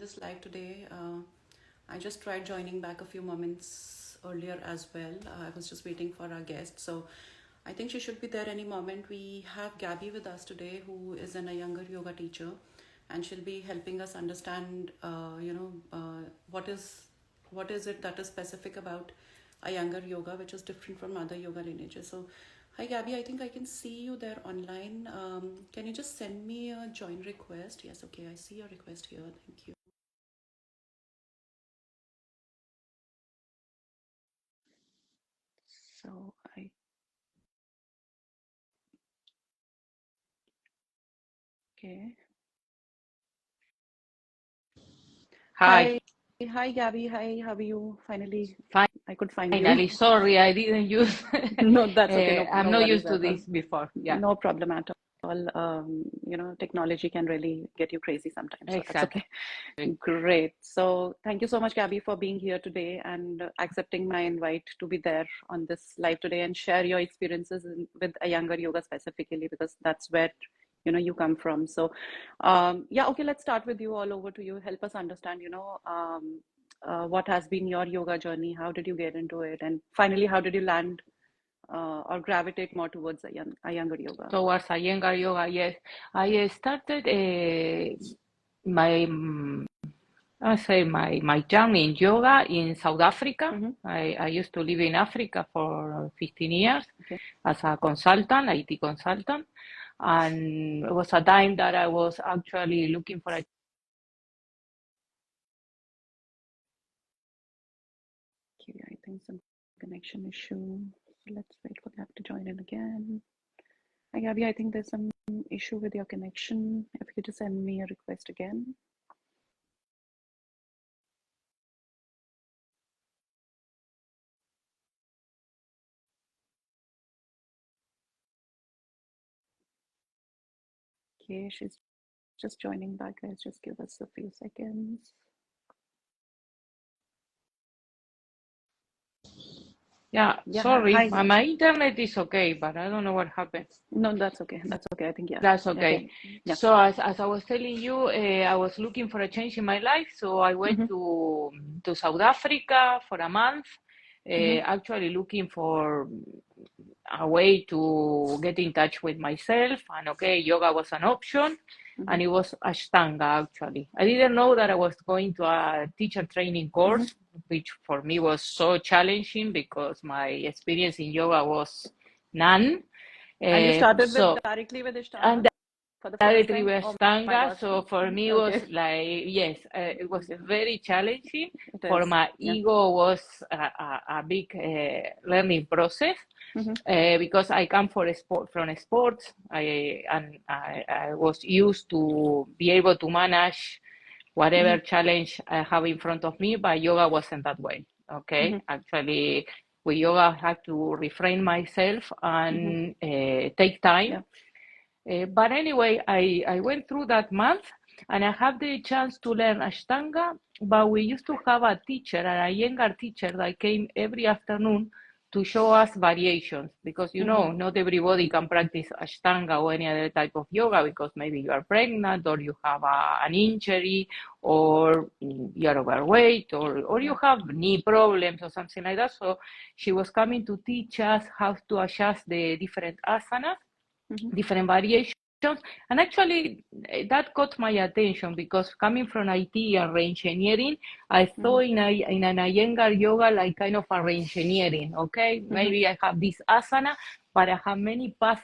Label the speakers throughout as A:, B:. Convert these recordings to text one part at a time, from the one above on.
A: this live today. I just tried joining back a few moments earlier as well. I was just waiting for our guest. So I think she should be there any moment. We have Gaby with us today, who is an Iyengar yoga teacher, and she'll be helping us understand, what is it that is specific about Iyengar yoga, which is different from other yoga lineages. So, hi Gaby, I think I can see you there online. Can you just send me a join request? Yes, okay, I see your request here. Thank you. So I okay.
B: Hi,
A: Hi, hi Gaby. Hi, how are you? Finally, I could find you.
B: finally. Sorry, I didn't use.
A: No, that's okay. No,
B: I'm
A: no
B: not
A: worries
B: used to
A: at all.
B: this before. Yeah,
A: No problem at all. Technology can really get you crazy sometimes, so that's
B: exactly.
A: okay. Great. So thank you so much, Gabby, for being here today and accepting my invite to be there on this live today and share your experiences with Iyengar yoga specifically, because that's where you come from. So, yeah, okay, let's start with you. All over to you. Help us understand, what has been your yoga journey? How did you get into it? And finally, how did you land or gravitate more towards Iyengar yoga?
B: Towards Iyengar yoga, yes. I started my I say my journey in yoga in South Africa.
A: Mm-hmm.
B: I used to live in Africa for 15 years
A: Okay.
B: as a consultant, IT consultant, and it was a time that I was actually looking for a
A: Okay, I think some connection issue. So let's wait for Gab to join in again. Hi, Gabby, I think there's some issue with your connection. If you could just send me a request again. Okay, she's just joining back, guys. Just give us a few seconds.
B: Yeah,
A: Yeah,
B: sorry,
A: hi.
B: my internet is okay, but I don't know what happened.
A: No, that's okay. That's okay. I think, yeah.
B: That's
A: Okay.
B: okay.
A: Yeah.
B: So as I was telling you, I was looking for a change in my life, so I went
A: Mm-hmm.
B: to South Africa for a month,
A: Mm-hmm.
B: actually looking for a way to get in touch with myself. And okay, yoga was an option,
A: Mm-hmm.
B: and it was Ashtanga actually. I didn't know that I was going to a teacher training
A: Mm-hmm.
B: course, which for me was so challenging because my experience in yoga was none.
A: And you started with
B: So
A: directly with Ishtanga
B: and
A: for the first
B: directly
A: time?
B: with
A: Oh my
B: Ashtanga.
A: gosh.
B: So for me, it was
A: Okay.
B: like, yes, it was
A: Okay.
B: very challenging.
A: It
B: For
A: is.
B: my
A: Yeah.
B: ego, was a big learning process
A: Mm-hmm.
B: because I come from sports. I was used to be able to manage
A: Mm-hmm.
B: whatever challenge I have in front of me, but yoga wasn't that way.
A: Mm-hmm.
B: Okay, actually, with yoga, I had to refrain myself
A: Mm-hmm.
B: and take time.
A: Yeah.
B: But anyway, I went through that month and I had the chance to learn Ashtanga. But we used to have a teacher, an Iyengar teacher, that came every afternoon to show us variations because
A: Mm-hmm.
B: not everybody can practice Ashtanga or any other type of yoga because maybe you are pregnant or you have an injury or you are overweight or you
A: Yeah.
B: have knee problems or something like that. So she was coming to teach us how to adjust the different asanas,
A: Mm-hmm.
B: different variations. And actually, that caught my attention because coming from IT and re-engineering, I
A: Mm-hmm.
B: thought in an Iyengar yoga like kind of a re-engineering. Okay,
A: Mm-hmm.
B: maybe I have this asana, but I have many paths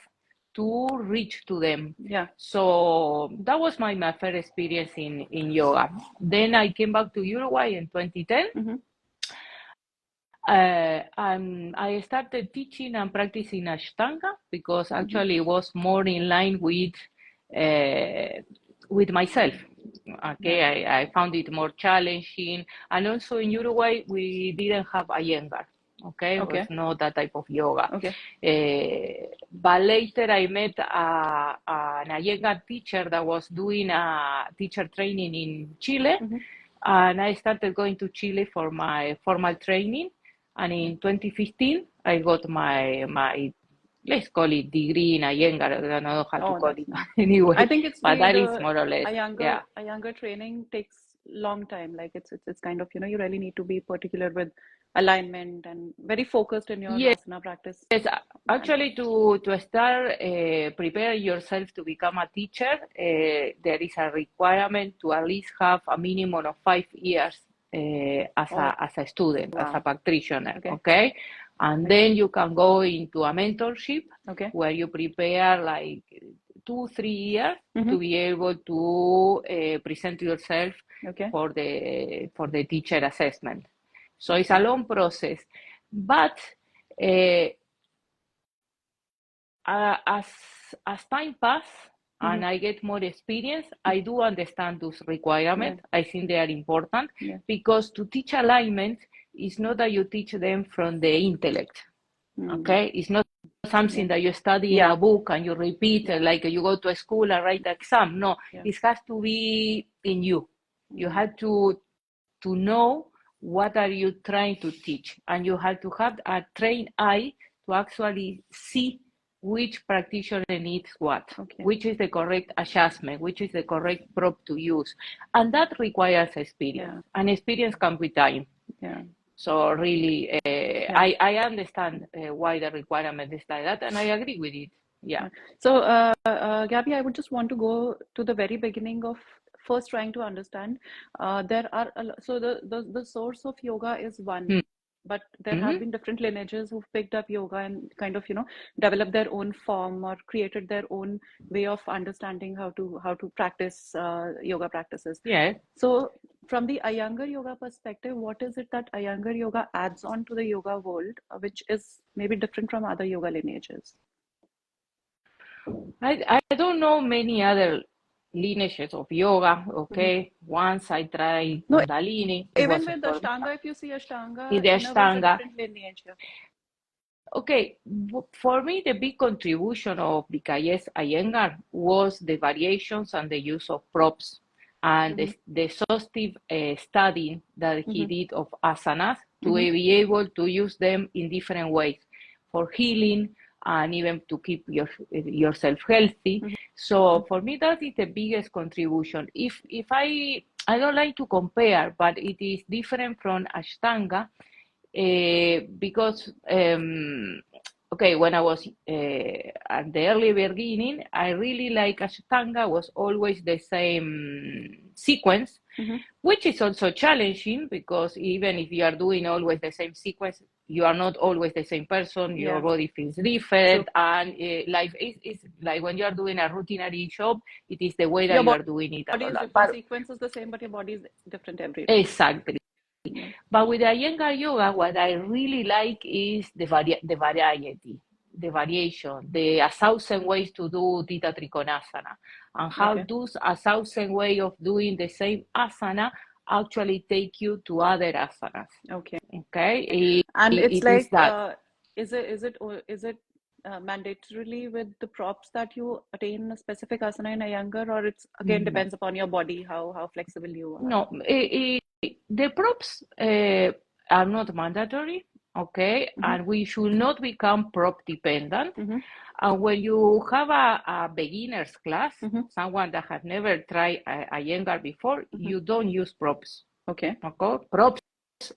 B: to reach to them.
A: Yeah.
B: So that was my first experience in yoga. Then I came back to Uruguay in 2010,
A: Mm-hmm.
B: and I started teaching and practicing Ashtanga because
A: Mm-hmm.
B: actually it was more in line with myself.
A: Yeah.
B: Okay, I found it more challenging, and also in Uruguay we didn't have Iyengar. Okay, it was
A: Okay.
B: not that type of yoga.
A: Okay.
B: But later I met an Iyengar teacher that was doing a teacher training in Chile,
A: Mm-hmm.
B: and I started going to Chile for my formal training. And
A: Yeah.
B: in 2015, I got my let's call it degree in Iyengar. I don't know how to
A: Oh,
B: call
A: that's
B: it
A: nice. I
B: anyway,
A: think it's
B: but
A: the
B: that is
A: the
B: more or less,
A: a younger
B: yeah.
A: a younger training takes long time. Like it's kind of, you really need to be particular with alignment and very focused in your
B: Yes,
A: asana practice. And
B: actually, to start prepare yourself to become a teacher, there is a requirement to at least have a minimum of 5 years
A: oh
B: as a student, as a
A: wow.
B: practitioner.
A: Okay.
B: Okay, and
A: Okay.
B: then you can go into a mentorship
A: Okay.
B: where you prepare like 2 3 years
A: Mm-hmm.
B: to be able to present yourself
A: Okay.
B: for the teacher assessment. So it's a
A: Okay.
B: long process, but uh, as time pass
A: Mm-hmm.
B: and I get more experience, I do understand those
A: Yeah.
B: requirements. I think they are important
A: Yeah.
B: because to teach alignment is not that you teach them from the intellect.
A: Mm.
B: Okay, it's not
A: Yeah.
B: something that you study in
A: Yeah.
B: a book and you repeat
A: Yeah.
B: like you go to a school and write the exam. No,
A: Yeah.
B: it has to be in you. You
A: Mm.
B: have to know what are you trying to teach, and you have to have a trained eye to actually see which practitioner needs what,
A: Okay.
B: which is the correct adjustment, which is the correct prop to use, and that requires experience,
A: Yeah.
B: and experience comes with time.
A: Yeah.
B: So really,
A: Yeah.
B: I understand why the requirement is like that, and I agree with it. Yeah.
A: Yeah. So, Gabby, I would just want to go to the very beginning of first trying to understand. There are so the source of yoga is one, but there have
B: Mm-hmm.
A: been different lineages who've picked up yoga and kind of, developed their own form or created their own way of understanding how to practice yoga practices.
B: Yes.
A: So, from the Iyengar yoga perspective, what is it that Iyengar yoga adds on to the yoga world, which is maybe different from other yoga lineages?
B: I don't know many other lineages of yoga.
A: Mm-hmm.
B: Okay, once I tried
A: No,
B: Kundalini. It
A: even
B: was
A: with
B: for
A: Ashtanga, if you see
B: in
A: Ashtanga,
B: the
A: in a way, it's a
B: Ashtanga.
A: different lineage. Yeah.
B: Okay, for me, the big contribution of Bikaye's Iyengar was the variations and the use of props and
A: Mm-hmm.
B: the exhaustive studying that he
A: Mm-hmm.
B: did of asanas to
A: Mm-hmm.
B: be able to use them in different ways for healing and even to keep yourself healthy.
A: Mm-hmm.
B: So for me, that is the biggest contribution. If I don't like to compare, but it is different from Ashtanga because okay, when I was at the early beginning, I really like Ashtanga was always the same sequence,
A: Mm-hmm.
B: which is also challenging because even if you are doing always the same sequence, you are not always the same person. Your
A: Yeah,
B: body feels
A: true.
B: different, and life is like when you are doing a routinary job, it is the way that
A: Your
B: you are doing it
A: body
B: a
A: is
B: lot.
A: different.
B: But
A: Sequence is the same, but your body is different every day.
B: exactly.
A: Yeah.
B: But with the Iyengar yoga, what I really like is the variety, the variation, the 1,000 ways to do Theta Trikonasana, and how
A: Okay.
B: those 1,000 way of doing the same asana actually take you to other asanas.
A: Okay.
B: Okay,
A: And it's
B: it is
A: like,
B: that.
A: is it mandatorily with the props that you attain a specific asana in Iyengar, or it's again
B: No,
A: depends upon your body, how flexible you are?
B: no, the props are not mandatory. Okay,
A: Mm-hmm.
B: and we should not become prop dependent.
A: Mm-hmm.
B: And when you have a beginner's class,
A: Mm-hmm.
B: someone that has never tried a Iyengar before,
A: Mm-hmm.
B: you don't use props.
A: Okay.
B: Okay? Props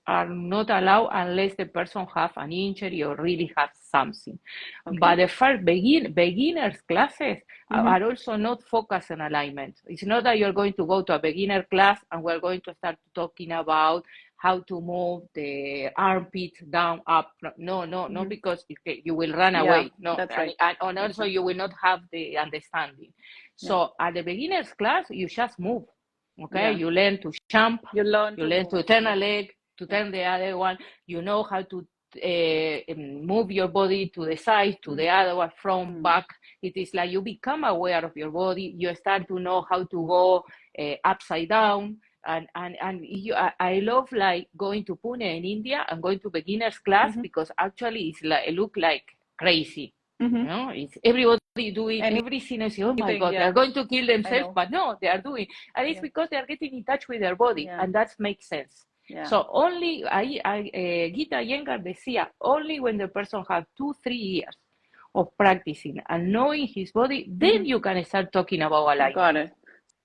B: are not allowed unless the person has an injury or really has something.
A: Okay.
B: But the first beginners classes
A: Mm-hmm.
B: are also not focused on alignment. It's not that you're going to go to a beginner class and we're going to start talking about how to move the armpit down, up. No, no, no,
A: Mm-hmm.
B: because you will run
A: Yeah,
B: away. No,
A: that's right.
B: and
A: That's
B: also
A: right.
B: you will not have the understanding.
A: Yeah.
B: So at the beginner's class, you just move. Okay,
A: Yeah.
B: you learn to jump,
A: You learn
B: you
A: to
B: learn
A: move.
B: to turn a
A: Yeah.
B: leg, to
A: Yeah.
B: turn the other one. You know how to move your body to the side, to the other one, front,
A: Mm-hmm.
B: back. It is like you become aware of your body. You start to know how to go upside down. And I love like going to Pune in India and going to beginners class
A: Mm-hmm.
B: because actually it look like crazy.
A: Mm-hmm.
B: It's everybody doing everything. I say, oh my
A: Anything.
B: God,
A: Yeah.
B: they're going to kill
A: I
B: themselves,
A: know.
B: but no, they are doing, and it's
A: Yeah.
B: because they are getting in touch with their body,
A: Yeah.
B: and that makes sense.
A: Yeah.
B: So only Gita Iyengar decía, only when the person has 2 3 years of practicing and knowing his body, then
A: Mm-hmm.
B: you can start talking about
A: Got
B: alignment.
A: it.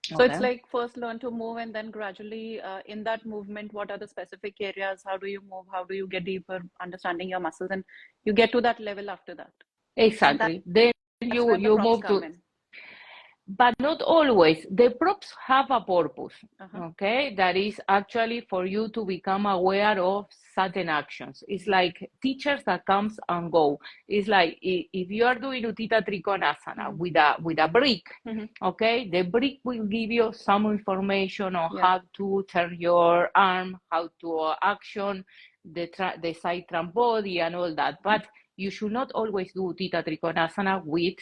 A: So it's
B: Okay.
A: like first learn to move and then gradually in that movement, what are the specific areas? How do you move? How do you get deeper understanding your muscles? And you get to that level after that. And
B: Exactly. Then
A: that's
B: you
A: where the
B: you
A: props
B: move
A: come
B: to,
A: in.
B: but not always. The props have a purpose,
A: Uh-huh.
B: okay? That is actually for you to become aware of certain actions. It's like teachers that comes and go. It's like if you are doing Uttita Trikonasana
A: Mm-hmm.
B: with a brick,
A: Mm-hmm.
B: okay? The brick will give you some information on
A: Yeah.
B: how to turn your arm, how to action the side trunk body and all that. But you should not always do Uttita Trikonasana with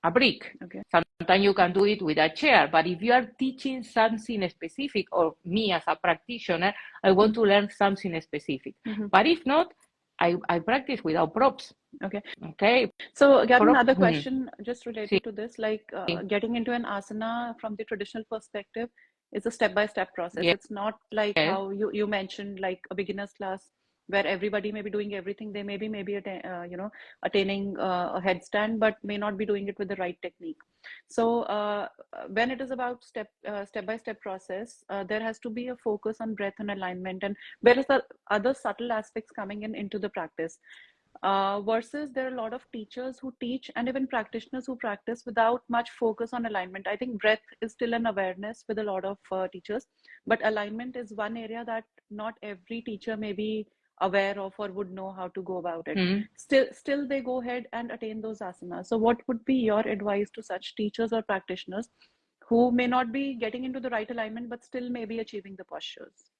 B: a brick.
A: Okay.
B: Sometimes you can do it with a chair, but if you are teaching something specific, or me as a practitioner, I want to learn something specific.
A: Mm-hmm.
B: But if not, I practice without props.
A: Okay.
B: Okay.
A: So, Gabby,
B: Prop.
A: another question just
B: Sí.
A: related to this, like getting into an asana from the traditional perspective is a step-by-step process.
B: Yes.
A: It's not like how you mentioned, like a beginner's class where everybody may be doing everything. They may be attaining a headstand, but may not be doing it with the right technique. So, when it is about step-by-step process, there has to be a focus on breath and alignment, and where is the other subtle aspects coming in into the practice. Versus there are a lot of teachers who teach and even practitioners who practice without much focus on alignment. I think breath is still an awareness with a lot of teachers, but alignment is one area that not every teacher may be aware of or would know how to go about it.
B: Mm.
A: Still they go ahead and attain those asanas. So what would be your advice to such teachers or practitioners who may not be getting into the right alignment but still may be achieving the postures?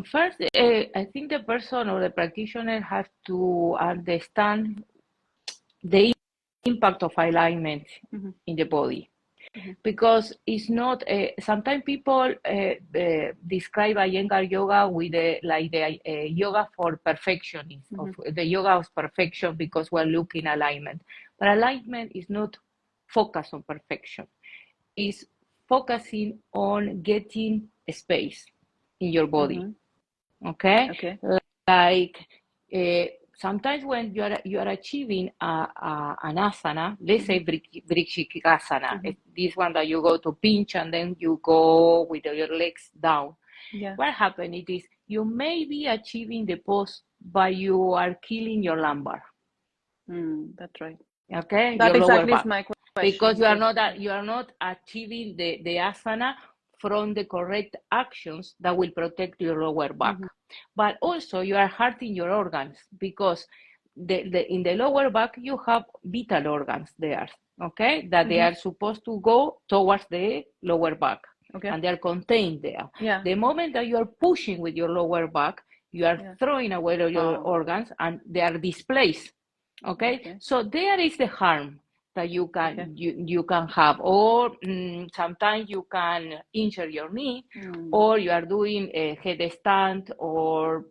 B: First, I think the person or the practitioner has to understand the impact of alignment
A: Mm-hmm.
B: in the body.
A: Mm-hmm.
B: Because it's not, sometimes people describe Iyengar yoga with like the yoga for perfectionism,
A: Mm-hmm.
B: of the yoga of perfection, because we're looking alignment. But alignment is not focus on perfection. It's focusing on getting space in your body.
A: Mm-hmm.
B: Okay,
A: Okay.
B: like uh, sometimes when you are achieving an asana, let's
A: Mm-hmm.
B: say vrikshikasana,
A: Mm-hmm.
B: this one that you go to pinch and then you go with your legs down.
A: Yeah.
B: What happens it is you may be achieving the pose, but you are killing your lumbar.
A: That's right.
B: Okay,
A: That
B: your lower
A: exactly is
B: back,
A: my
B: because
A: question. Because yeah.
B: you are not achieving the asana from the correct actions that will protect your lower back.
A: Mm-hmm.
B: But also you are hurting your organs, because in the lower back you have vital organs there, okay, that they
A: Mm-hmm.
B: are supposed to go towards the lower back,
A: Okay.
B: and they are contained there.
A: Yeah.
B: The moment that you are pushing with your lower back, you are
A: Yeah.
B: throwing away your
A: Oh.
B: organs and they are displaced. Okay,
A: Okay.
B: so there is the harm that
A: Okay.
B: you can have, or sometimes you can injure your knee, or you are doing a headstand or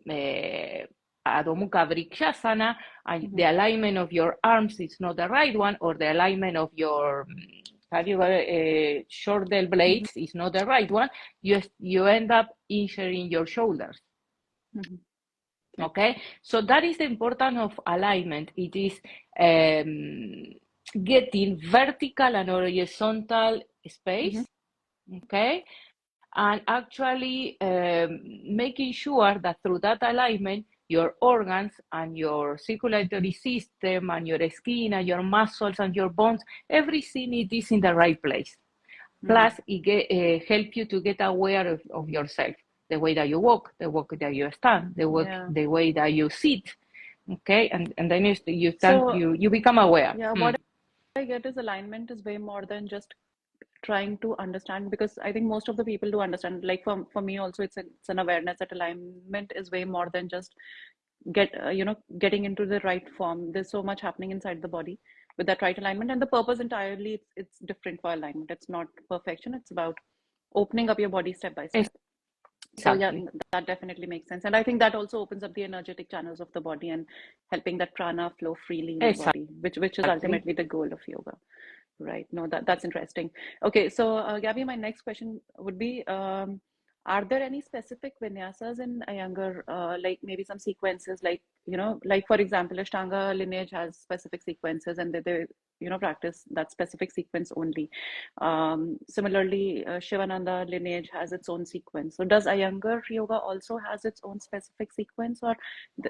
B: Adho Mukha Vrikshasana, and
A: Mm-hmm.
B: the alignment of your arms is not the right one, or the alignment of your shoulder
A: Mm-hmm.
B: blades is not the right one. You end up injuring your shoulders.
A: Mm-hmm. Okay.
B: Okay, so that is the importance of alignment. It is getting vertical and horizontal
A: Mm-hmm.
B: space, okay, and actually making sure that through that alignment, your organs and your circulatory system and your skin and your muscles and your bones, everything it is in the right place.
A: Mm-hmm.
B: Plus, it help you to get aware of yourself, the way that you walk, the way that you stand,
A: Yeah.
B: the way that you sit. Okay, and then
A: So
B: you become aware.
A: yeah, what I get is alignment is way more than just trying to understand, because I think most of the people do understand. Like for me also, it's an awareness that alignment is way more than just getting into the right form. There's so much happening inside the body with that right alignment, and the purpose entirely it's different for alignment. It's not perfection. It's about opening up your body step by step. So yeah,
B: Exactly.
A: that definitely makes sense, and I think that also opens up the energetic channels of the body and helping that prana flow freely in the body, which is
B: Exactly.
A: ultimately the goal of yoga. Right. No, that's interesting. Okay. So, Gabby, my next question would be, Are there any specific vinyasas in Iyengar, like maybe some sequences, like, like for example, Ashtanga lineage has specific sequences and they practice that specific sequence only. Similarly, Shivananda lineage has its own sequence. So does Iyengar yoga also has its own specific sequence, or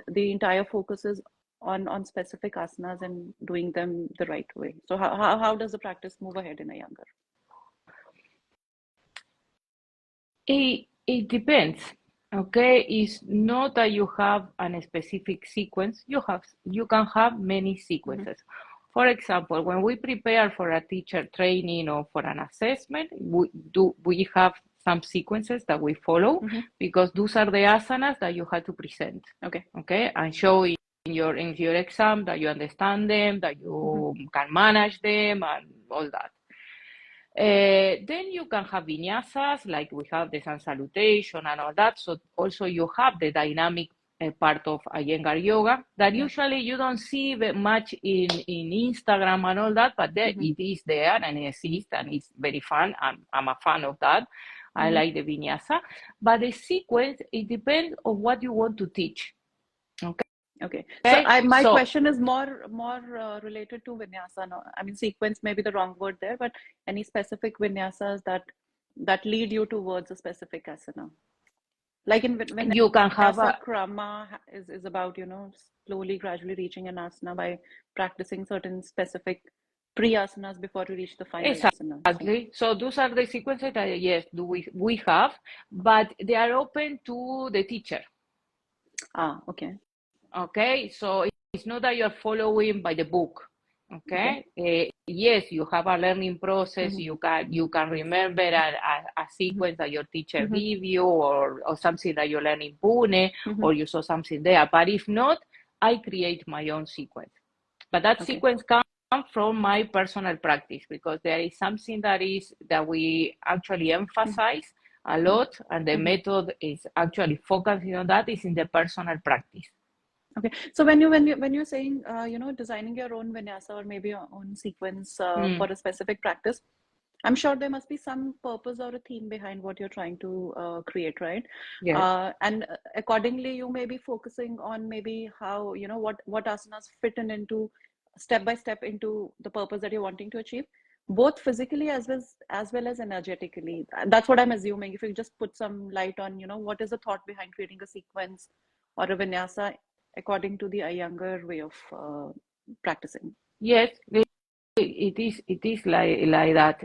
A: the entire focus is on specific asanas and doing them the right way? So how does the practice move ahead in Iyengar?
B: It depends. Okay, it's not that you have a specific sequence. You can have many
A: Mm-hmm.
B: sequences. For example, when we prepare for a teacher training or for an assessment, we have some sequences that we follow
A: Mm-hmm.
B: because those are the asanas that you have to present.
A: Okay.
B: Okay, and show in your exam that you understand them, that
A: Mm-hmm.
B: you can manage them, and all that. Then you can have vinyasas, like we have the sun salutation and all that. So also you have the dynamic part of Iyengar yoga that
A: Yeah.
B: usually you don't see much in Instagram and all that, but there,
A: Mm-hmm.
B: it is there and it exists and it's very fun. I'm a fan of that. I
A: Mm-hmm.
B: like the vinyasa, but the sequence, it depends on what you want to teach.
A: Okay. So
B: Okay,
A: my
B: so
A: question is more related to vinyasa. No, I mean sequence may be the wrong word there, but any specific vinyasas that lead you towards a specific asana. Like in
B: you can have
A: vinyasa
B: a
A: krama is about, slowly, gradually reaching an asana by practicing certain specific pre-asanas before you reach the final asana. So,
B: exactly. So those are the sequences that yes, do we have, but they are open to the teacher.
A: okay.
B: Okay, so it's not that you're following by the book.
A: Okay.
B: Okay, yes, you have a learning process.
A: Mm-hmm.
B: You can remember a sequence that your teacher
A: Mm-hmm.
B: give you, or something that you learn in Pune,
A: Mm-hmm.
B: or you saw something there. But if not, I create my own sequence. But that
A: Okay.
B: sequence comes from my personal practice because there is something that we actually emphasize a lot, and the
A: Mm-hmm.
B: method is actually focusing on that is in the personal practice.
A: Okay. So when you're saying designing your own vinyasa or maybe your own sequence for
B: Mm,
A: a specific practice, I'm sure there must be some purpose or a theme behind what you're trying to create, right?
B: yes.
A: And accordingly, you may be focusing on maybe how, what asanas fit in into step by step into the purpose that you're wanting to achieve, both physically as well as energetically. That's what I'm assuming. If you just put some light on, what is the thought behind creating a sequence or a vinyasa according to the Iyengar way of practicing.
B: Yes, it is like that.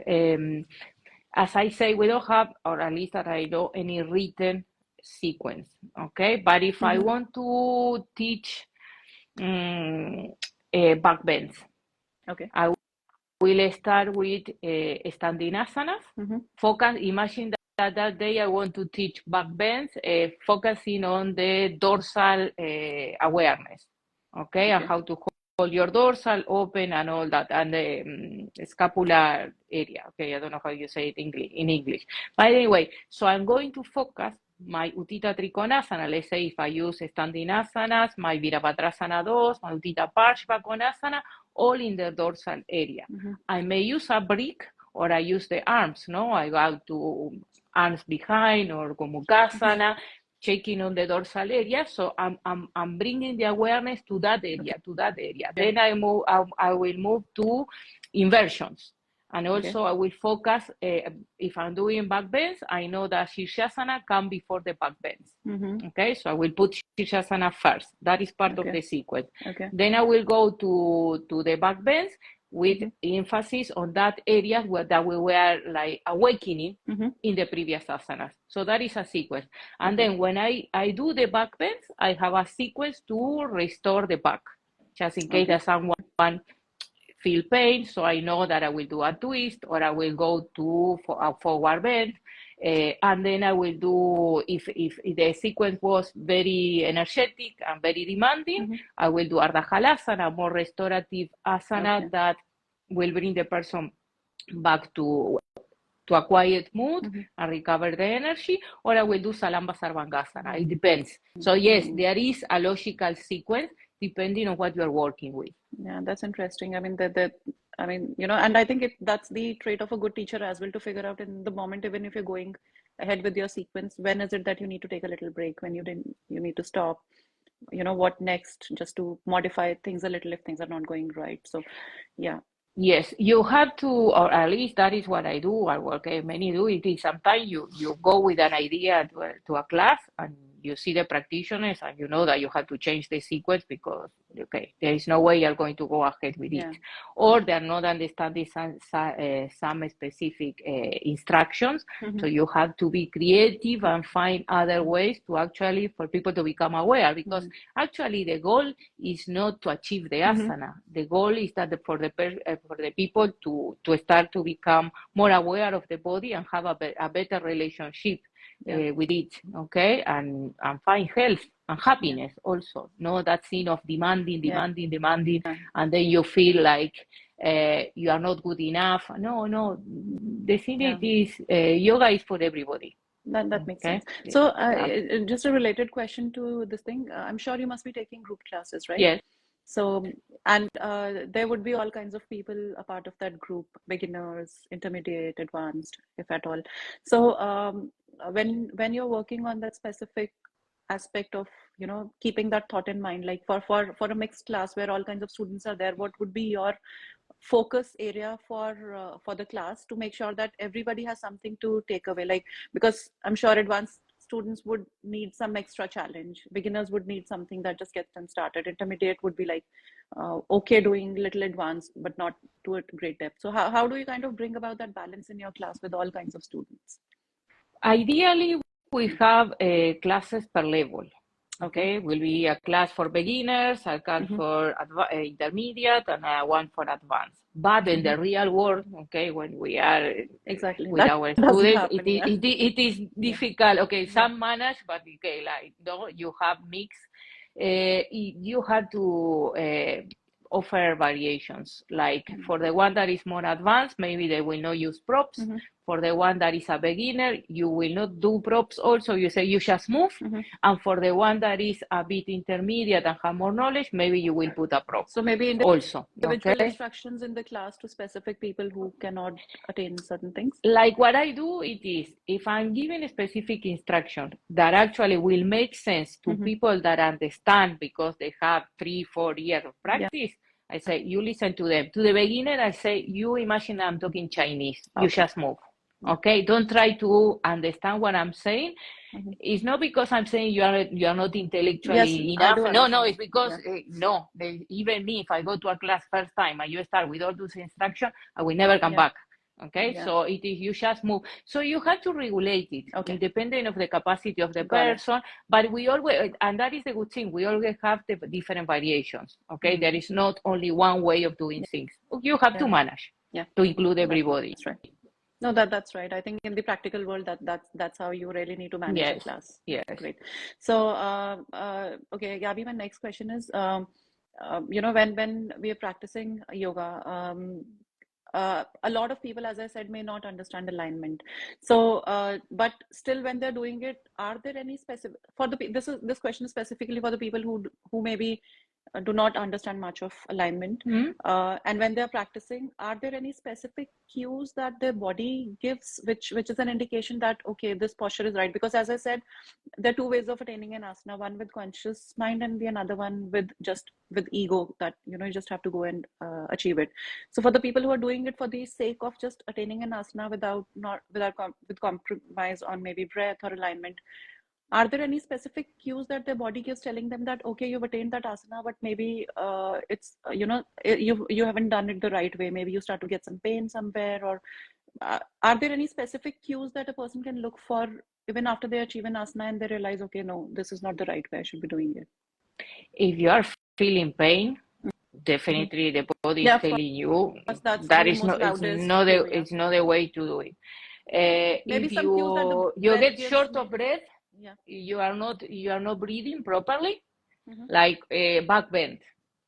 B: As I say, we don't have, or at least that I know, any written sequence. Okay, but if I
A: Mm-hmm.
B: want to teach um, back bends,
A: Okay.
B: I will start with standing asanas.
A: Mm-hmm.
B: Focus. Imagine that day I want to teach back bends, focusing on the dorsal awareness. Okay, and
A: Okay.
B: how to hold your dorsal open and all that, and the scapular area. Okay, I don't know how you say it in English. But anyway, so I'm going to focus my Utthita Trikonasana. Let's say if I use standing asanas, my Virabhadrasana 2, my Utthita Parshva Konasana, all in the dorsal area.
A: Mm-hmm.
B: I may use a brick or I use the arms. No, I go to arms behind or
A: Mm-hmm.
B: Gomukhasana, checking on the dorsal area. So I'm bringing the awareness to that area,
A: Okay.
B: to that area.
A: Yeah.
B: Then I will move to inversions. And
A: Okay.
B: also I will focus, if I'm doing back bends, I know that Shirshasana come before the back bends.
A: Mm-hmm.
B: Okay, so I will put Shirshasana first. That is part of
A: Okay.
B: the sequence.
A: Okay.
B: Then I will go to the back bends with
A: Mm-hmm.
B: emphasis on that area that we were like awakening
A: Mm-hmm.
B: in the previous asanas. So that is a sequence. And
A: Okay.
B: then when I do the back bends, I have a sequence to restore the back, just in case
A: Okay.
B: that someone feel pain. So I know that I will do a twist or I will go to for a forward bend. And then I will do, if the sequence was very energetic and very demanding,
A: Mm-hmm.
B: I will do Ardha Halasana, more restorative
A: Okay.
B: asana that will bring the person back to a quiet mood
A: Mm-hmm.
B: and recover the energy, or I will do Salamba Sarvangasana. It depends. So yes,
A: Mm-hmm.
B: there is a logical sequence depending on what you are working with.
A: Yeah, that's interesting. I mean, and I think that's the trait of a good teacher as well to figure out in the moment, even if you're going ahead with your sequence? When is it that you need to take a little break? When you need to stop? What next? Just to modify things a little if things are not going right. So, yeah.
B: Yes, you have to, or at least that is what I do, or what many do. It is sometimes you go with an idea to a class and you see the practitioners and you know that you have to change the sequence because, okay, there is no way you're going to go ahead with it.
A: Yeah.
B: Or they're not understanding some specific instructions.
A: Mm-hmm.
B: So you have to be creative and find other ways to actually, for people to become aware, because actually the goal is not to achieve the asana. The goal is that for the people to start to become more aware of the body and have a better relationship with it, okay, and find health and happiness also. No, that scene of demanding, and then you feel like you are not good enough. No, the thing is yoga is for everybody.
A: That makes
B: Okay.
A: sense. So, just a related question to this thing. I'm sure you must be taking group classes, right?
B: Yes.
A: So, and there would be all kinds of people a part of that group, beginners, intermediate, advanced, if at all. So, when you're working on that specific aspect of, keeping that thought in mind, like for a mixed class where all kinds of students are there, what would be your focus area for the class to make sure that everybody has something to take away? Like, because I'm sure advanced students would need some extra challenge, beginners would need something that just gets them started, intermediate would be like okay doing little advanced but not to a great depth. So how do you kind of bring about that balance in your class with all kinds of students?
B: Ideally, we have classes per level.
A: Okay.
B: Okay, will be a class for beginners, a class for intermediate, and one for advanced. But in the real world, okay, when we are
A: Exactly,
B: with
A: that
B: our
A: doesn't
B: students,
A: happen. Yeah.
B: it is difficult. Okay, some manage, but okay, like no, you have mix. You have to offer variations. Like for the one that is more advanced, maybe they will not use props. For the one that is a beginner, you will not do props also. You say you just move. And for the one that is a bit intermediate and have more knowledge, maybe you will put a prop.
A: So maybe
B: also
A: individual instructions in the class to specific people who cannot attain certain things.
B: Like what I do, it is if I'm giving a specific instruction that actually will make sense to people that understand because they have 3-4 years of practice, I say, you listen to them. To the beginner, I say, you imagine I'm talking Chinese. You just move. Okay, don't try to understand what I'm saying. It's not because I'm saying you are not intellectually enough. No, it's because even me, if I go to a class first time and you start with all those instructions, I will never come back. Okay, so it is you just move. So you have to regulate it, independent of the capacity of the person. But we always, and that is the good thing, we always have the different variations. Okay, there is not only one way of doing things. You have to manage to include everybody.
A: That's right. No, that's right. I think in the practical world, that's how you really need to manage a class.
B: Yes.
A: Great. So, okay, Gaby, my next question is, when we are practicing yoga, a lot of people, as I said, may not understand alignment. So, but still, when they're doing it, are there any specific this question is specifically for the people who maybe do not understand much of alignment, and when they're practicing, are there any specific cues that their body gives which is an indication that okay, this posture is right? Because as I said, there are two ways of attaining an asana, one with conscious mind and the another one with ego, that you just have to go and achieve it. So for the people who are doing it for the sake of just attaining an asana with compromise on maybe breath or alignment, are there any specific cues that their body gives telling them that okay, you've attained that asana, but maybe it's you haven't done it the right way? Maybe you start to get some pain somewhere, or are there any specific cues that a person can look for even after they achieve an asana and they realize, okay, no, this is not the right way, I should be doing it?
B: If you are feeling pain, definitely the body is telling you that is not, it's not the way to do it.
A: Maybe
B: if
A: some cues that the
B: you get
A: gives,
B: short of breath, you are not breathing properly, like back bend.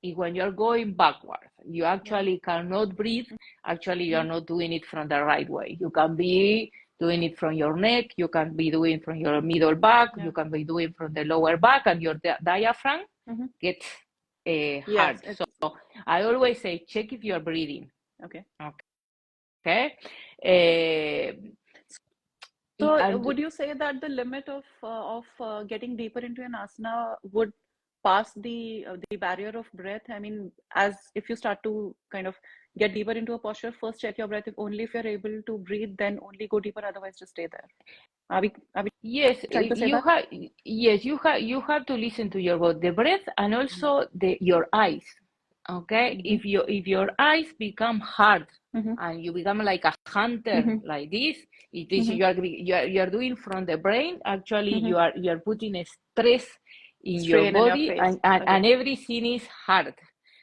B: If when you're going backwards, you actually cannot breathe. Actually, you are not doing it from the right way. You can be doing it from your neck. You can be doing from your middle back. You can be doing from the lower back, and your diaphragm gets hard. So I always say, check if you are breathing. Okay.
A: So
B: And
A: would you say that the limit of getting deeper into an asana would pass the barrier of breath? I mean, as if you start to kind of get deeper into a posture, first check your breath. If only if you're able to breathe, then only go deeper. Otherwise, just stay there. Are we
B: yes,
A: trying to say
B: you
A: that?
B: have you have to listen to your body, the breath, and also your eyes. Okay,
A: Mm-hmm.
B: if your eyes become hard
A: Mm-hmm.
B: and you become like a hunter
A: Mm-hmm.
B: like this, it is
A: Mm-hmm.
B: you are doing from the brain. Actually,
A: Mm-hmm.
B: you are putting a stress in your
A: Strain in your
B: body,
A: face.
B: and
A: Okay.
B: everything is hard.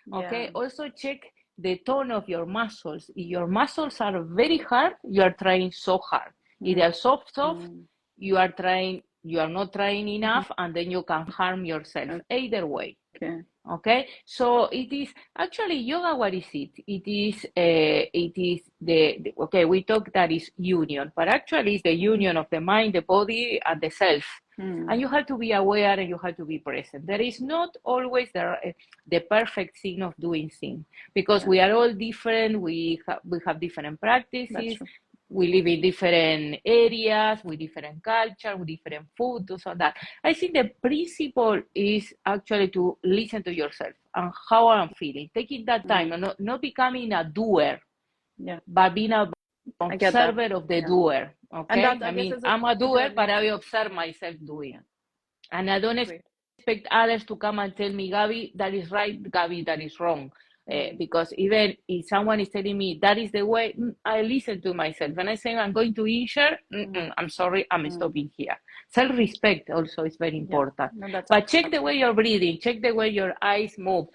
A: Yeah.
B: Okay, also check the tone of your muscles. If your muscles are very hard, you are trying so hard. If they are soft,
A: Mm-hmm.
B: you are not trying
A: Mm-hmm.
B: enough, and then you can harm yourself either way.
A: Okay.
B: Okay, so it is actually yoga. What is it? It is okay, we talk that is union, but actually it's the union of the mind, the body, and the self. And
A: Mm.
B: you have to be aware, and you have to be present. There is not always the perfect thing of doing things, because
A: Yeah,
B: we are all different. We have different
A: that's
B: practices.
A: true.
B: We live in different areas with different culture, with different food, so that. I think the principle is actually to listen to yourself and how I'm feeling, taking that time
A: Mm.
B: and not becoming a doer,
A: Yeah,
B: but being an
A: I get that.
B: observer of the
A: Yeah.
B: doer.
A: And
B: Okay,
A: that,
B: I
A: I guess,
B: mean,
A: is a
B: I'm a doer, but
A: journey.
B: I observe myself doing,
A: Yeah,
B: and I don't
A: great.
B: expect others to come and tell me, Gaby, that is right, Gaby, that is wrong.
A: Mm.
B: Because even if someone is telling me that is the way, I listen to myself. When I say I'm going to Iyengar,
A: Mm.
B: I'm sorry, I'm
A: Mm.
B: stopping here. Self-respect also is very
A: Yeah,
B: important.
A: no, that's
B: But check the way
A: absolutely.
B: you're breathing, check the way your eyes move,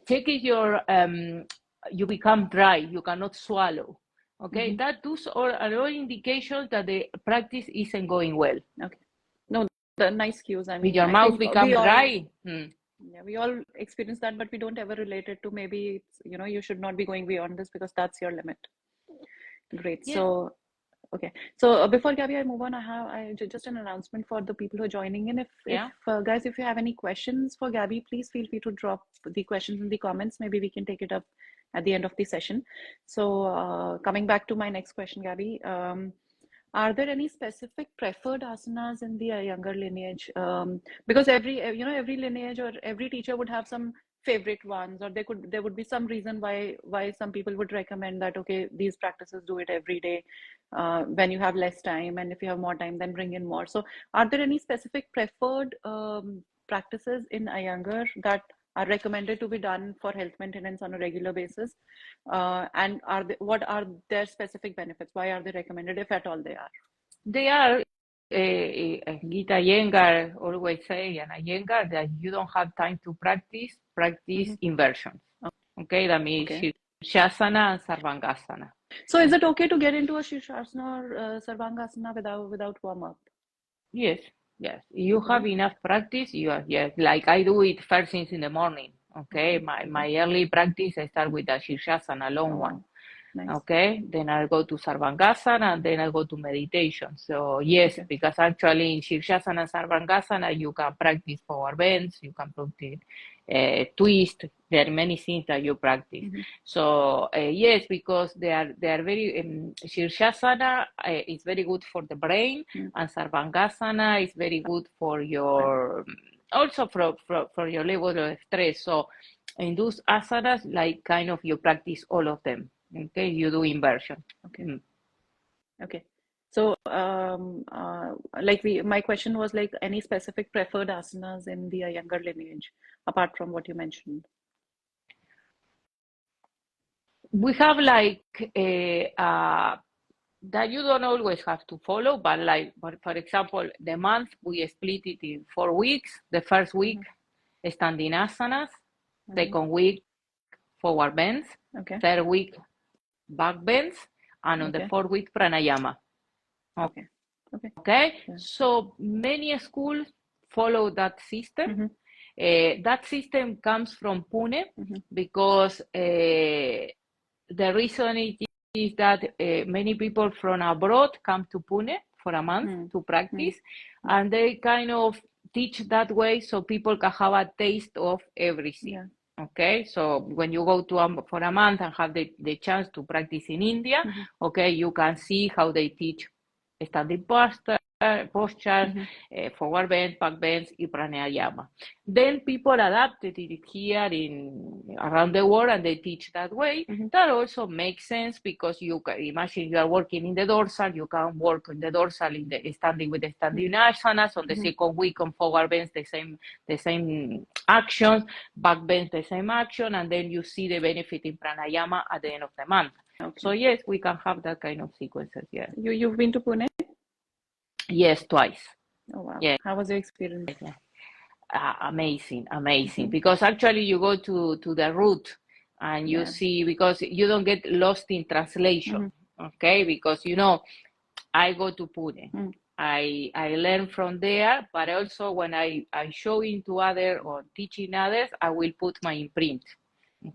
B: check if you become dry, you cannot swallow. Okay,
A: Hmm.
B: that those are all indications that the practice isn't going well.
A: Okay. No, the nice cues. I
B: If
A: mean,
B: your
A: I
B: mouth
A: think
B: become dry,
A: we all experience that, but we don't ever relate it to maybe it's, you should not be going beyond this because that's your limit. Great.
B: yeah,
A: So, okay. So before Gabby, I move on, just an announcement for the people who are joining in. If
B: yeah.
A: guys, if you have any questions for Gabby, please feel free to drop the questions in the comments. Maybe we can take it up at the end of the session. So coming back to my next question, Gabby, are there any specific preferred asanas in the younger lineage? Because every lineage or every teacher would have some favorite ones, or there would be some reason why some people would recommend that okay, these practices do it every day when you have less time, and if you have more time, then bring in more. So, are there any specific preferred practices in Iyengar that are recommended to be done for health maintenance on a regular basis? And what are their specific benefits? Why are they recommended, if at all they are?
B: They are, Gita Iyengar always say, and Iyengar, that you don't have time to practice
A: Hmm.
B: inversions. Okay, that means
A: Okay.
B: Shirshasana and Sarvangasana.
A: So is it okay to get into a Shirshasana or Sarvangasana without warm up?
B: Yes, yes. You
A: Yeah.
B: have enough practice. You are, yes, like I do it first things in the morning. Okay,
A: Okay.
B: my
A: Okay.
B: my early practice, I start with a Shirshasana, long
A: Oh
B: one.
A: wow. Nice.
B: Okay, then I'll go to Sarvangasana and then I'll go to meditation. So yes,
A: Okay.
B: because actually in Shirshasana and Sarvangasana you can practice forward bends, you can practice twist. There are many things that you practice.
A: Hmm.
B: So yes, because they are very Shirshasana is very good for the brain,
A: Mm.
B: and Sarvangasana is very good for
A: Right.
B: your also for your level of stress. So in those asanas, like kind of you practice all of them. Okay, you do inversion.
A: Okay.
B: Mm.
A: Okay. So, like my question was like any specific preferred asanas in the younger lineage, apart from what you mentioned.
B: We have like that you don't always have to follow, but like for example, the month we split it in 4 weeks. The first week
A: Hmm.
B: standing asanas,
A: Hmm.
B: second week forward bends,
A: Okay.
B: third week back bends, and on the
A: Okay.
B: fourth week pranayama.
A: Okay. Okay.
B: Okay,
A: Yeah.
B: so many schools follow that system.
A: Hmm.
B: That system comes from Pune
A: Hmm.
B: because the reason it is that many people from abroad come to Pune for a month
A: Hmm.
B: to
A: Hmm.
B: practice,
A: Hmm.
B: and they kind of teach that way so people can have a taste of everything.
A: Yeah.
B: Okay, so when you go for a month and have the chance to practice in India,
A: Hmm.
B: okay, you can see how they teach standing posture, forward bend, back bends, y pranayama. Then people adapted it here around the world, and they teach that way. That also makes sense because you can imagine you are working in the dorsal, you can work in the dorsal standing with the standing asanas. On the second week on forward bends, the same actions, back bends, the same action, and then you see the benefit in pranayama at the end of the month. So yes, we can have that kind of sequences. Yeah.
A: You've been to Pune?
B: Yes, twice.
A: Oh wow.
B: Yeah.
A: How was your experience?
B: Amazing. Because actually you go to the root and you see, because you don't get lost in translation. Okay, because I go to Pune. I learn from there, but also when I show into other or teaching others, I will put my imprint.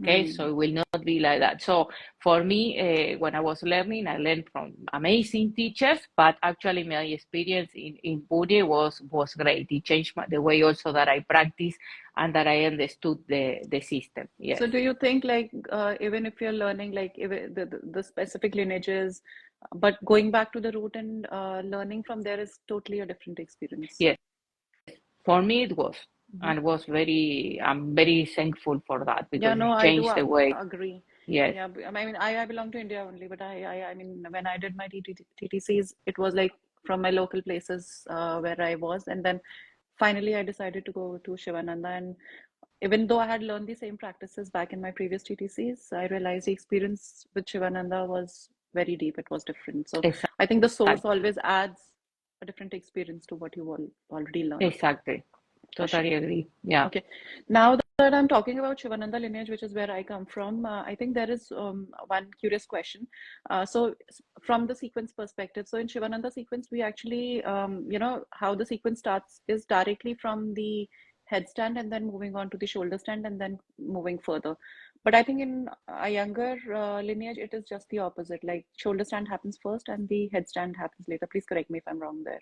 B: Okay, so it will not be like that. So for me, when I was learning, I learned from amazing teachers, but actually my experience in Pune was great. It changed the way also that I practice and that I understood the system. Yes.
A: So do you think like even if you're learning like even the specific lineages, but going back to the root and learning from there is totally a different experience?
B: Yes, for me it was. And I'm very thankful for that because it changed the way.
A: I agree.
B: Yes.
A: Yeah, I mean, I belong to India only, but I mean, when I did my TTCs, it was like from my local places where I was, and then finally I decided to go to Shivananda. And even though I had learned the same practices back in my previous TTCs, I realized the experience with Shivananda was very deep. It was different. So
B: Exactly.
A: I think the source always adds a different experience to what you already learned.
B: Exactly. Totally agree. Yeah.
A: Okay. Now that I'm talking about Shivananda lineage, which is where I come from, I think there is one curious question. So from the sequence perspective, so in Shivananda sequence, we actually, how the sequence starts is directly from the headstand and then moving on to the shoulder stand and then moving further. But I think in a younger lineage, it is just the opposite. Like shoulder stand happens first and the headstand happens later. Please correct me if I'm wrong there.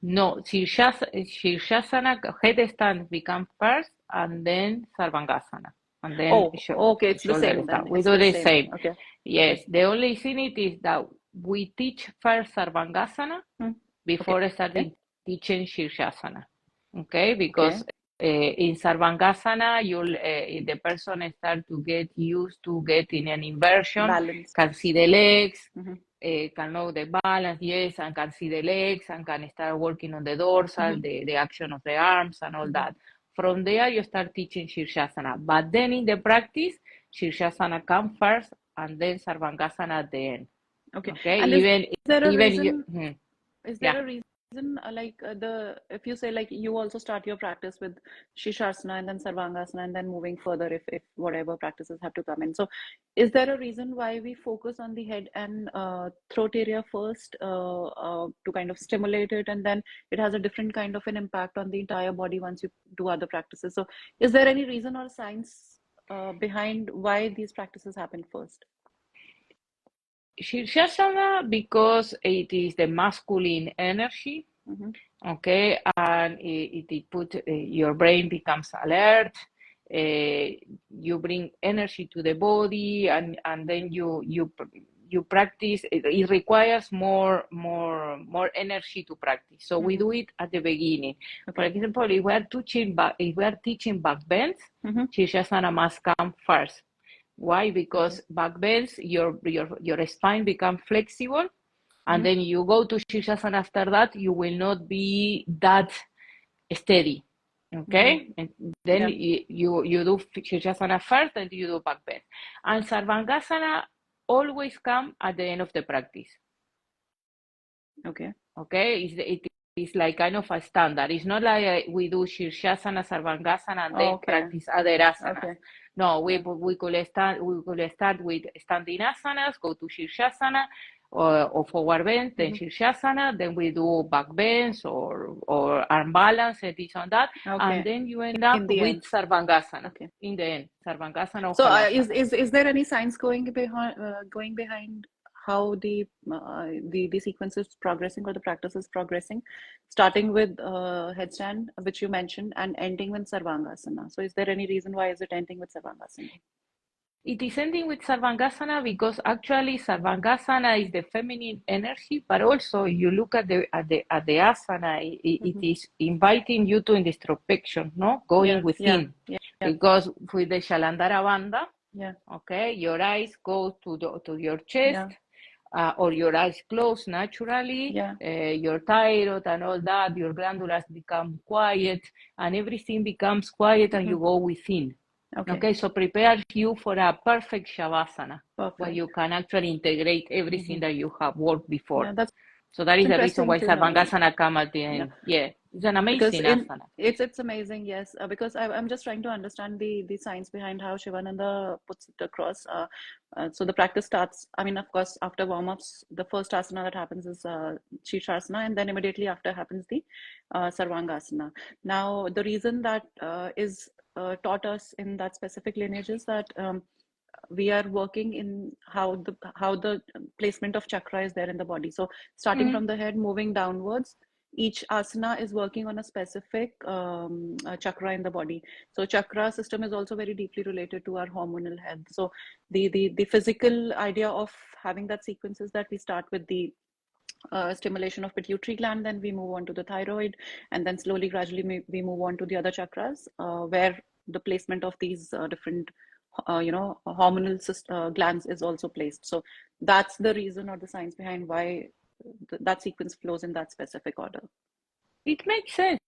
B: No, Shirshasana headstand become first and then Sarvangasana. And then
A: okay, it's the same then.
B: We
A: It's
B: do
A: the
B: the
A: same.
B: same.
A: Okay.
B: Yes, the only thing it is that we teach first Sarvangasana before starting teaching Shirshasana. Okay, because in Sarvangasana, the person start to get used to getting an inversion,
A: Balance.
B: can see the legs, can know the balance, yes, and can see the legs, and can start working on the dorsal, the action of the arms, and all that. From there, you start teaching Shirshasana. But then in the practice, Shirshasana comes first, and then Sarvangasana at the end. Okay.
A: And is there a reason? Is there a reason if you say like you also start your practice with Shirshasana and then Sarvangasana and then moving further if whatever practices have to come in. So is there a reason why we focus on the head and throat area first to kind of stimulate it, and then it has a different kind of an impact on the entire body once you do other practices? So is there any reason or science behind why these practices happen first?
B: Shirshasana, because it is the masculine energy, okay, and it put your brain becomes alert. You bring energy to the body, and then you practice. It requires more energy to practice. So we do it at the beginning. For example, if we are teaching back bends, Shirshasana must come first. Why? Because back bends, your spine becomes flexible, and then you go to Shirshasana after that, you will not be that steady. Okay? And then you do Shirshasana first, and you do back bend. And Sarvangasana always come at the end of the practice.
A: Okay.
B: It is like kind of a standard. It's not like we do Shirshasana, Sarvangasana, and then practice other asanas. No, we could start with standing asanas, go to Shirshasana or forward bend, then Shirshasana, then we do back bends or arm balance and this and that, and then you end up with Sarvangasana in the end. Sarvangasana.
A: So is there any science going behind how the sequence is progressing or the practice is progressing, starting with headstand, which you mentioned, and ending with Sarvangasana? So is there any reason why is it ending with Sarvangasana?
B: It is ending with Sarvangasana because actually Sarvangasana is the feminine energy, but also you look at the asana, it is inviting you to introspection, no, going within, because with the Shalandara Bandha, okay, your eyes go to your chest, or your eyes close naturally, your thyroid and all that, your glandulars become quiet, and everything becomes quiet, and you go within. Okay, so prepare you for a perfect Shavasana, where you can actually integrate everything that you have worked before. So that is the reason why Sarvangasana come at the end. Yeah, it's an amazing asana.
A: It's amazing, yes, because I'm just trying to understand the science behind how Shivananda puts it across. So the practice starts, I mean, of course, after warm-ups, the first asana that happens is Shirshasana, and then immediately after happens the Sarvangasana. Now, the reason that is taught us in that specific lineage is that we are working in how the placement of chakra is there in the body. So starting from the head, moving downwards, each asana is working on a specific chakra in the body. So chakra system is also very deeply related to our hormonal health. So the physical idea of having that sequence is that we start with the stimulation of pituitary gland, then we move on to the thyroid, and then slowly, gradually, we move on to the other chakras, where the placement of these different, hormonal glands is also placed. So that's the reason or the science behind why that sequence flows in that specific order.
B: It makes sense.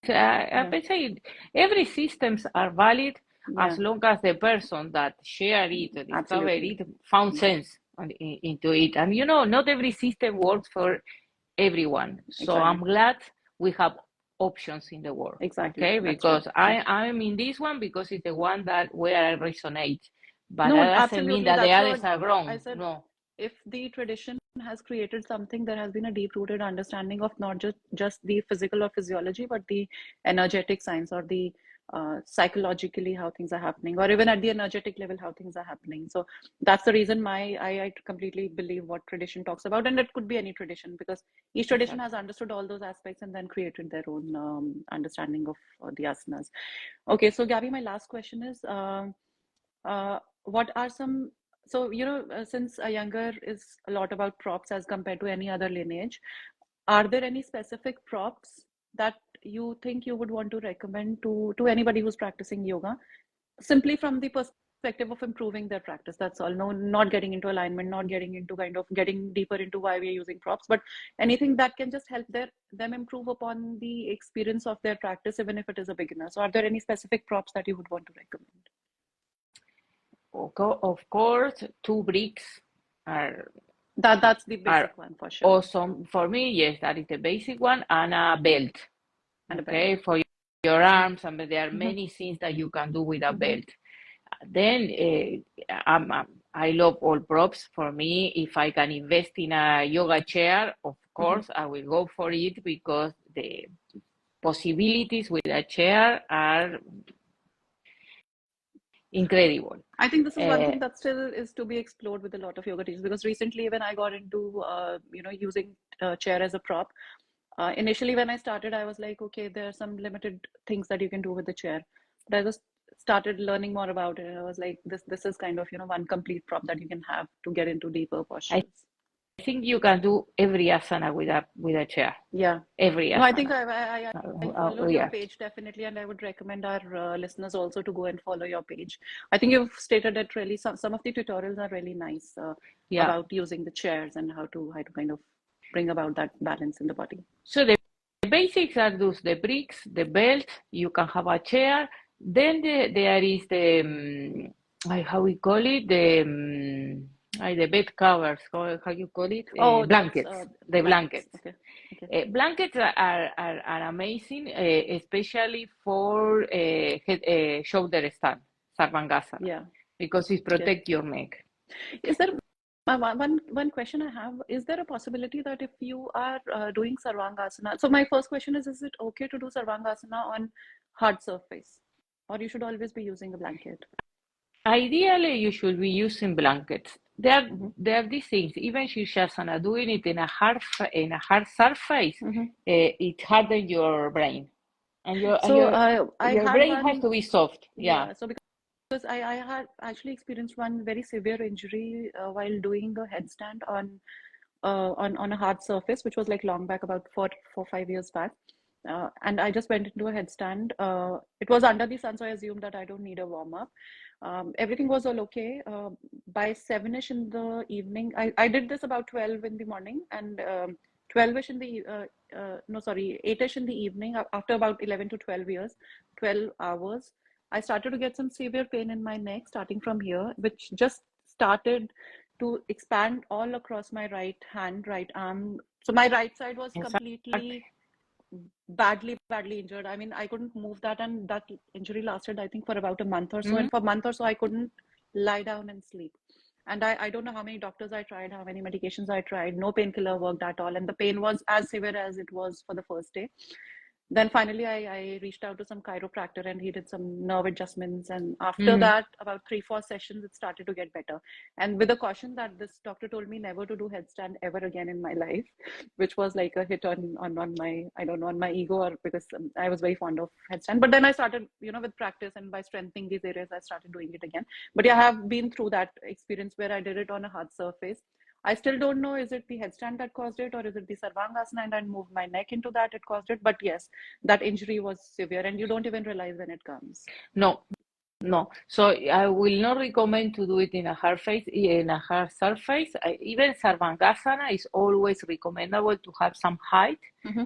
B: I say every systems are valid as long as the person that share it, discover it, found sense into it. And not every system works for everyone. So I'm glad we have options in the world. Okay, because I'm in this one because it's the one where I resonate. But that doesn't mean that the others are wrong.
A: I said, no. If the tradition has created something, there has been a deep-rooted understanding of not just the physical or physiology, but the energetic science or the psychologically how things are happening, or even at the energetic level how things are happening. So that's the reason I completely believe what tradition talks about, and it could be any tradition because each tradition has understood all those aspects and then created their own understanding of the asanas. Okay, so Gaby, my last question is, what are some, so since Iyengar is a lot about props as compared to any other lineage, are there any specific props that you think you would want to recommend to anybody who's practicing yoga, simply from the perspective of improving their practice? That's all. No, not getting into alignment, not getting into kind of getting deeper into why we are using props, but anything that can just help them improve upon the experience of their practice, even if it is a beginner. So are there any specific props that you would want to recommend?
B: Of course, 2 bricks are
A: that's the basic one for sure.
B: Awesome for me. Yes, that is the basic one, and a belt. Okay, for your arms, and there are many things that you can do with a belt. Then I love all props. For me, if I can invest in a yoga chair, of course I will go for it, because the possibilities with a chair are incredible.
A: I think this is one thing that still is to be explored with a lot of yoga teachers, because recently when I got into using chair as a prop, initially when I started, I was like, okay, there are some limited things that you can do with the chair, but I just started learning more about it, and I was like, this is kind of one complete prop that you can have to get into deeper postures.
B: I think you can do every asana with a chair.
A: Yeah,
B: every asana.
A: No, I think I followed your page definitely, and I would recommend our listeners also to go and follow your page. I think you've stated that really some of the tutorials are really nice about using the chairs and how to kind of bring about that balance in the body.
B: So the basics are those: the bricks, the belt. You can have a chair. Then there is the how we call it, the bed covers. How you call it? Blankets. The blankets. Okay. Blankets are amazing, especially for shoulder stand, Sarvangasana.
A: Yeah.
B: Because it protects your neck.
A: Is there one question I have? Is there a possibility that if you are doing Sarvangasana, so my first question is it okay to do Sarvangasana on hard surface, or you should always be using a blanket?
B: Ideally, you should be using blankets. There are these things. Even Shirshasana, doing it in a hard surface, it hardens your brain, and your brain has to be soft. Yeah.
A: So because because I had actually experienced one very severe injury while doing a headstand on a hard surface, which was like long back, about 5 years back. And I just went into a headstand. It was under the sun, so I assumed that I don't need a warm up. Everything was all okay. By 7-ish in the evening, I did this about 12 in the morning, and 12-ish in the no, sorry, 8-ish in the evening. After about 11 to 12 hours, I started to get some severe pain in my neck, starting from here, which just started to expand all across my right hand, right arm. So my right side was
B: Exactly.
A: completely badly injured. I mean, I couldn't move that, and that injury lasted, I think, for about a month or so. And for a month or so, I couldn't lie down and sleep. And I don't know how many doctors I tried, how many medications I tried. No painkiller worked at all. And the pain was as severe as it was for the first day. Then finally, I reached out to some chiropractor, and he did some nerve adjustments. And after that, about 3-4 sessions, it started to get better. And with a caution that this doctor told me never to do headstand ever again in my life, which was like a hit on my, I don't know, on my ego, or because I was very fond of headstand. But then I started, with practice, and by strengthening these areas, I started doing it again. But yeah, I have been through that experience where I did it on a hard surface. I still don't know, is it the headstand that caused it, or is it the Sarvangasana, and I moved my neck into that, it caused it. But yes, that injury was severe, and you don't even realize when it comes.
B: No, no. So I will not recommend to do it in a hard surface. Even Sarvangasana is always recommendable to have some height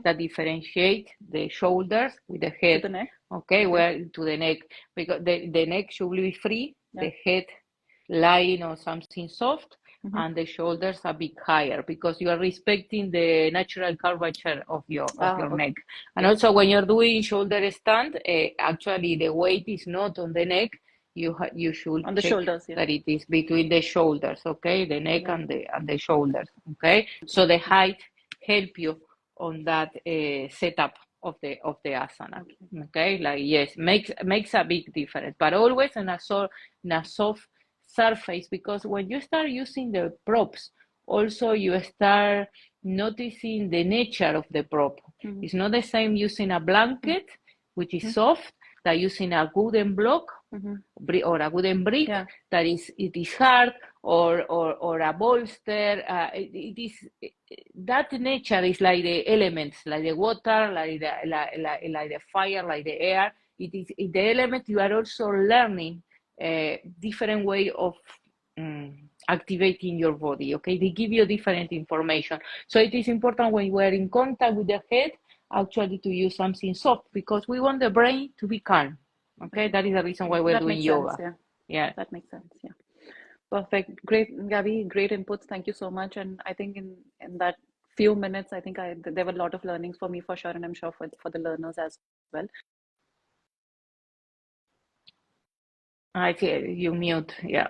B: that differentiate the shoulders with the head.
A: To the neck.
B: Okay, where to the neck, because the neck should be free, the head lying on something soft, and the shoulders a bit higher, because you are respecting the natural curvature of your neck. And also, when you're doing shoulder stand, actually the weight is not on the neck. You should
A: on the
B: check
A: shoulders,
B: that it is between the shoulders, okay, the neck and the shoulders, okay. So the height help you on that setup of the asana, okay. Like, yes, makes a big difference, but always in a soft surface, because when you start using the props, also you start noticing the nature of the prop. It's not the same using a blanket, which is soft, than using a wooden block or a wooden brick that it is hard, or a bolster. It is that nature is like the elements, like the water, like the fire, like the air. It is the element. You are also learning a different way of activating your body. Okay, they give you different information. So it is important when we are in contact with the head, actually, to use something soft, because we want the brain to be calm. Okay, that is the reason why we're doing yoga.
A: Sense, yeah, that makes sense. Yeah, perfect, great, Gaby, great inputs. Thank you so much. And I think in that few minutes, I think there were a lot of learnings for me, for sure, and I'm sure for the learners as well.
B: I see you mute. Yeah.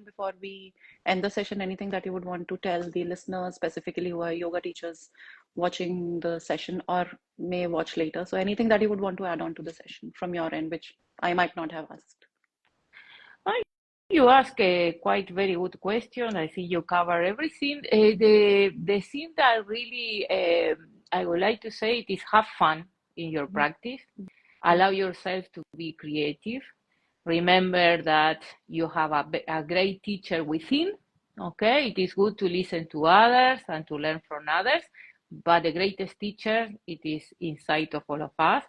A: Before we end the session, anything that you would want to tell the listeners, specifically who are yoga teachers watching the session or may watch later? So anything that you would want to add on to the session from your end, which I might not have asked?
B: You ask a quite very good question. I think you cover everything. The thing that really I would like to say it is have fun in your practice. Allow yourself to be creative. Remember that you have a great teacher within. Okay, it is good to listen to others and to learn from others, but the greatest teacher, it is inside of all of us.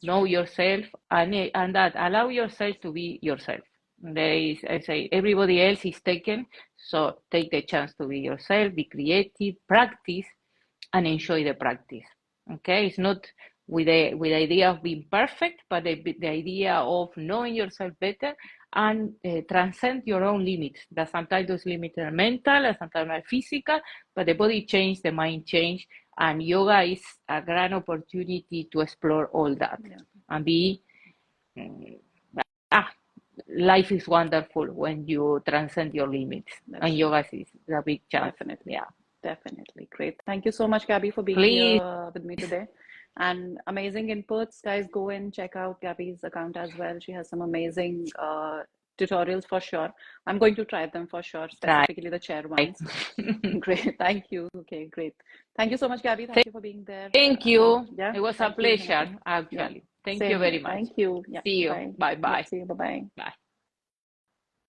B: Know yourself, and that allow yourself to be yourself. I say everybody else is taken, so take the chance to be yourself, be creative, practice, and enjoy the practice. Okay, it's not with the idea of being perfect, but the idea of knowing yourself better and transcend your own limits. That sometimes those limits are mental, and sometimes are physical, but the body change, the mind change, and yoga is a grand opportunity to explore all that and be. Life is wonderful when you transcend your limits, and yoga is a big chance.
A: Definitely, definitely. Great. Thank you so much, Gaby, for being here with me today. And amazing inputs. Guys, go and check out Gaby's account as well. She has some amazing tutorials for sure. I'm going to try them for sure, specifically the chair ones. Great. Thank you. Okay, great. Thank you so much, Gaby. Thank you for being there.
B: Thank you. It was a pleasure, actually. Thank you
A: Same
B: very
A: here.
B: much.
A: Thank you. Yeah.
B: See you.
A: Bye.
B: Bye
A: Yep.
B: bye.
A: See you. Bye bye.
B: Bye.